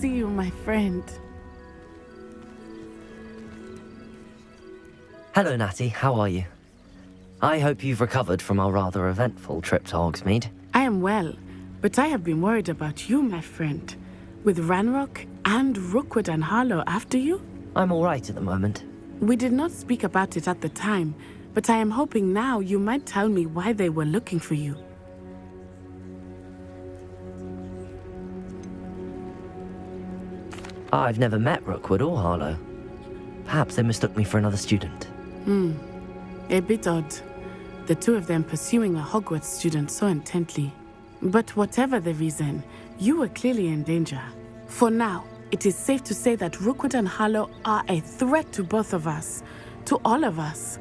see you, my friend. Hello, Natty. How are you? I hope you've recovered from our rather eventful trip to Hogsmeade. I am well, but I have been worried about you, my friend. With Ranrock and Rookwood and Harlow after you? I'm all right at the moment. We did not speak about it at the time, but I am hoping now you might tell me why they were looking for you. I've never met Rookwood or Harlow. Perhaps they mistook me for another student. A bit odd. The two of them pursuing a Hogwarts student so intently. But whatever the reason, you were clearly in danger. For now, it is safe to say that Rookwood and Harlow are a threat to both of us, to all of us.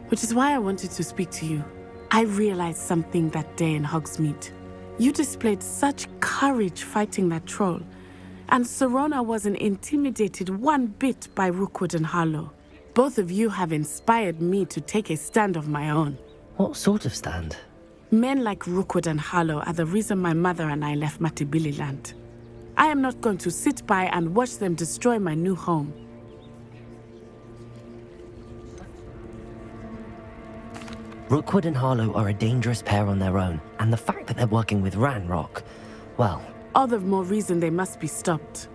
Which is why I wanted to speak to you. I realized something that day in Hogsmeade. You displayed such courage fighting that troll, and Serona wasn't intimidated one bit by Rookwood and Harlow. Both of you have inspired me to take a stand of my own. What sort of stand? Men like Rookwood and Harlow are the reason my mother and I left Matibili land. I am not going to sit by and watch them destroy my new home. Rookwood and Harlow are a dangerous pair on their own, and the fact that they're working with Ranrock, well... All the more reason they must be stopped.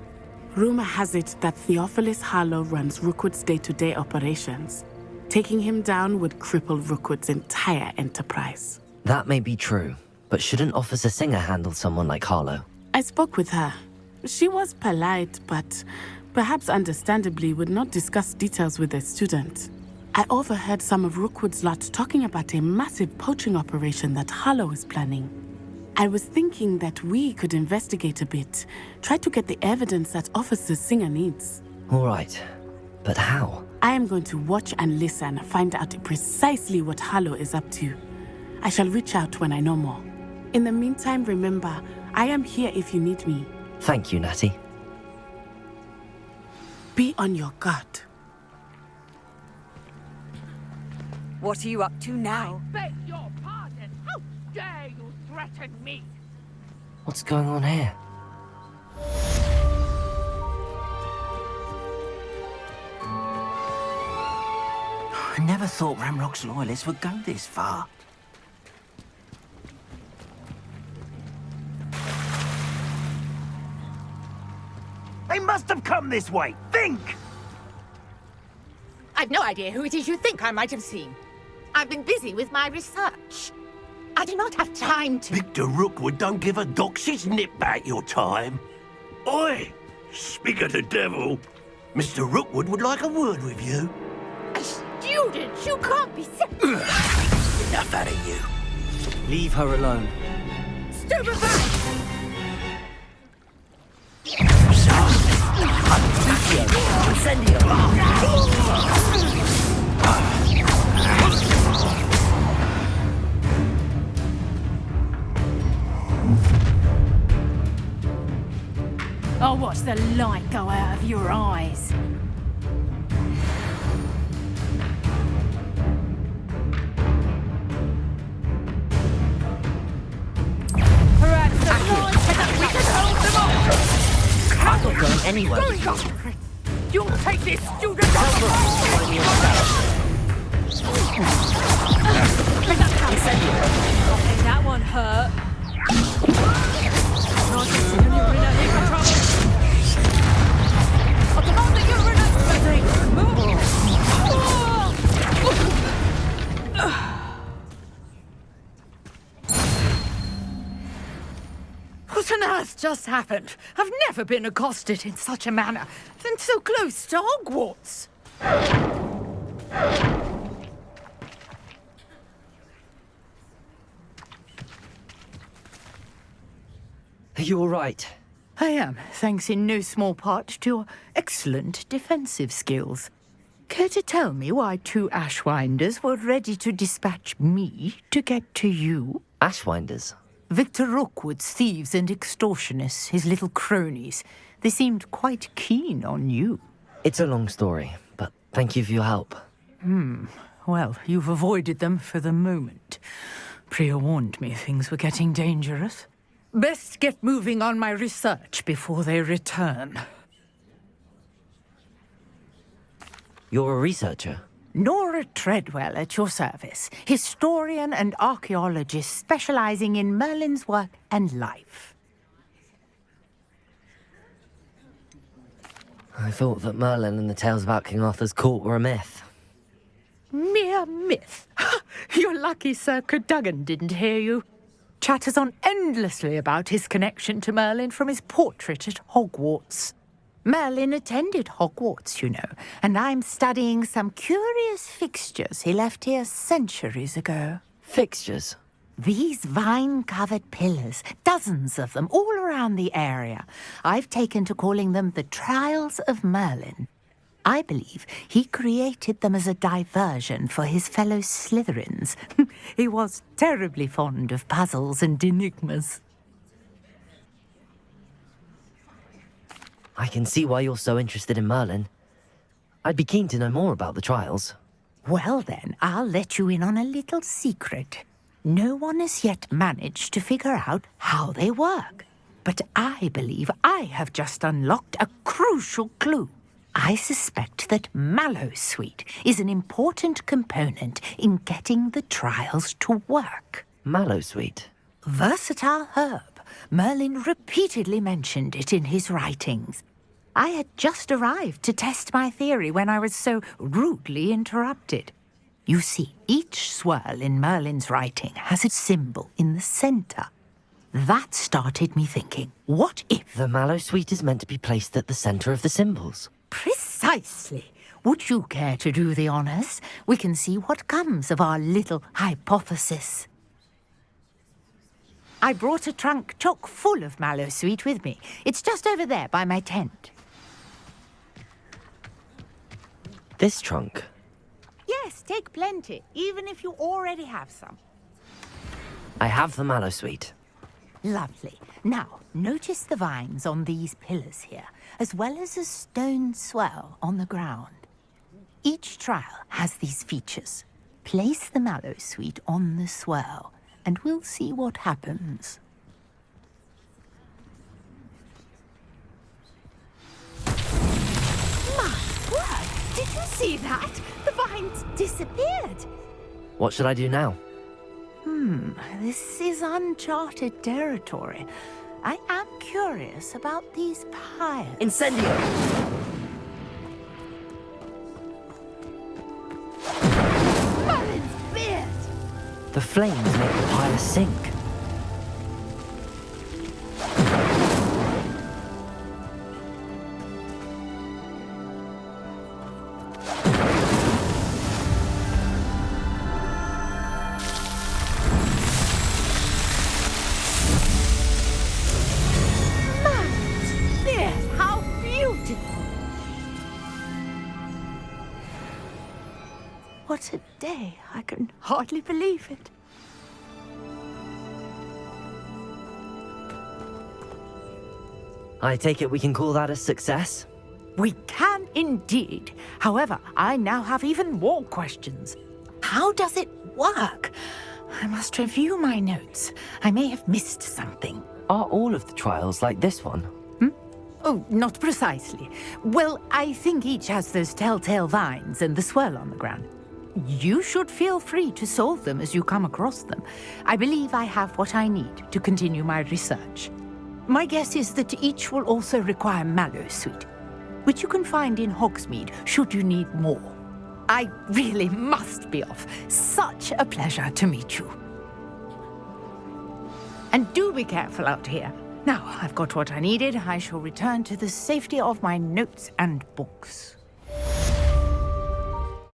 Rumor has it that Theophilus Harlow runs Rookwood's day-to-day operations. Taking him down would cripple Rookwood's entire enterprise. That may be true, but shouldn't Officer Singer handle someone like Harlow? I spoke with her. She was polite, but perhaps understandably would not discuss details with a student. I overheard some of Rookwood's lot talking about a massive poaching operation that Harlow is planning. I was thinking that we could investigate a bit, try to get the evidence that Officer Singer needs. All right, but how? I am going to watch and listen, find out precisely what Harlow is up to. I shall reach out when I know more. In the meantime, remember, I am here if you need me. Thank you, Natty. Be on your guard. What are you up to now? I beg your pardon. How dare you threaten me? What's going on here? I never thought Ranrock's loyalists would go this far. They must have come this way! Think! I've no idea who it is you think I might have seen. I've been busy with my research. I do not have time to... Victor Rookwood don't give a doxy's nip back your time. Oi! Speak of the devil. Mr. Rookwood would like a word with you. A student? You can't be... Enough out of you. Leave her alone. Stupefy! I'll watch the light go out of your eyes. Perhaps the light we can hold them off. I'm not going anywhere. You'll take this student out That one hurt. Not considering you're in a heap of trouble. I demand that you're in What on earth just happened? I've never been accosted in such a manner, and so close to Hogwarts. Are you all right? I am, thanks in no small part to your excellent defensive skills. Care to tell me why two Ashwinders were ready to dispatch me to get to you? Ashwinders? Victor Rookwood's thieves and extortionists, his little cronies. They seemed quite keen on you. It's a long story, but thank you for your help. Well, you've avoided them for the moment. Priya warned me things were getting dangerous. Best get moving on my research before they return. You're a researcher? Nora Treadwell at your service, historian and archaeologist specializing in Merlin's work and life. I thought that Merlin and the tales about King Arthur's court were a myth. Mere myth. You're lucky Sir Cadogan didn't hear you. Chatters on endlessly about his connection to Merlin from his portrait at Hogwarts. Merlin attended Hogwarts, you know, and I'm studying some curious fixtures he left here centuries ago. Fixtures? These vine-covered pillars, dozens of them, all around the area. I've taken to calling them the Trials of Merlin. I believe he created them as a diversion for his fellow Slytherins. He was terribly fond of puzzles and enigmas. I can see why you're so interested in Merlin. I'd be keen to know more about the trials. Well then, I'll let you in on a little secret. No one has yet managed to figure out how they work. But I believe I have just unlocked a crucial clue. I suspect that Mallowsweet is an important component in getting the trials to work. Mallowsweet? Versatile herb. Merlin repeatedly mentioned it in his writings. I had just arrived to test my theory when I was so rudely interrupted. You see, each swirl in Merlin's writing has a symbol in the center. That started me thinking, what if... The Mallowsweet is meant to be placed at the center of the symbols. Precisely. Would you care to do the honors? We can see what comes of our little hypothesis. I brought a trunk chock full of Mallowsweet with me. It's just over there by my tent. This trunk? Yes, take plenty, even if you already have some. I have the Mallowsweet. Lovely. Now, notice the vines on these pillars here, as well as a stone swell on the ground. Each trial has these features. Place the Mallowsweet on the swell, and we'll see what happens. My word! Did you see that? The vines disappeared. What should I do now? This is uncharted territory. I am curious about these pyres. Incendio! Merlin's beard! The flames make the pyre sink. What a day. I can hardly believe it. I take it we can call that a success? We can indeed. However, I now have even more questions. How does it work? I must review my notes. I may have missed something. Are all of the trials like this one? Oh, not precisely. Well, I think each has those telltale vines and the swirl on the ground. You should feel free to solve them as you come across them. I believe I have what I need to continue my research. My guess is that each will also require Mallowsweet, which you can find in Hogsmeade should you need more. I really must be off. Such a pleasure to meet you. And do be careful out here. Now I've got what I needed, I shall return to the safety of my notes and books.